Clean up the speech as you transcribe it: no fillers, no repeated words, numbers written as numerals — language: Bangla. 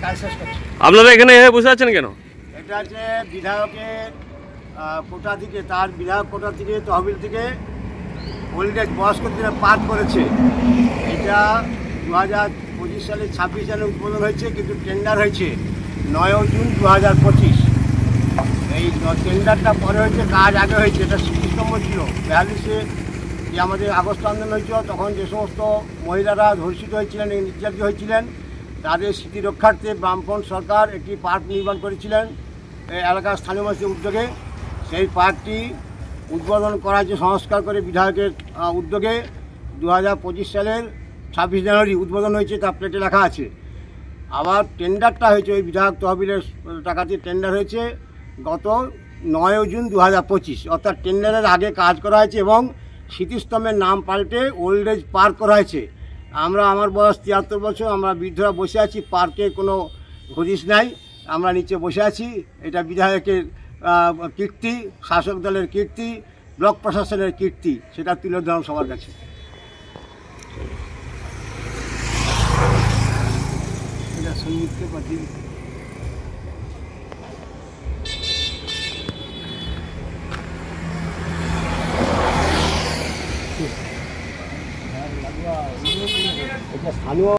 কাজ শেষ করছে। আপনারা এখানে বসে আছেন কেন? এটা হচ্ছে বিধায়কের কোটা থেকে, তার বিধায়ক কোটা থেকে তহবিল থেকে ওল্ড এজ বয়স্কদের পার্ক করেছে। এটা 2025 সালে 26 জানুয়ারি উদ্বোধন হয়েছে, কিন্তু টেন্ডার হয়েছে 9 জুন 2025। এই টেন্ডারটা পরে হয়েছে, কাজ আগে হয়েছে। এটা স্মৃতিস্তম্ভ ছিল 42-এ যে আমাদের আগস্ট আন্দোলন হয়েছিল, তখন যে সমস্ত মহিলারা ধর্ষিত হয়েছিলেন, নির্যাতিত হয়েছিলেন, তাদের স্মৃতি রক্ষার্থে বামফ্রন্ট সরকার একটি পার্ক নির্মাণ করেছিলেন এলাকার স্থানীয় মানুষের উদ্যোগে। সেই পার্কটি উদ্বোধন করা হয়েছে সংস্কার করে বিধায়কের উদ্যোগে। 2025 সালের 26 জানুয়ারি উদ্বোধন হয়েছে, তার প্লেটে লেখা আছে। আবার টেন্ডারটা হয়েছে ওই বিধায়ক তহবিলের টাকাতে টেন্ডার হয়েছে গত 9 জুন 2025, অর্থাৎ টেন্ডারের আগে কাজ করা হয়েছে এবং স্মৃতিস্তম্ভের নাম পাল্টে ওল্ড এজ পার্ক করা হয়েছে। আমার বয়স 73 বছর, আমরা বৃদ্ধরা বসে আছি, পার্কে কোনো হদিশ নাই, আমরা নিচে বসে আছি। এটা বিধায়কের কীর্তি, শাসক দলের কীর্তি, ব্লক প্রশাসনের কীর্তি, সেটা তুলে ধরলাম সবার কাছে। এটা সঙ্গীতকে পাঠিয়ে স্থানীয়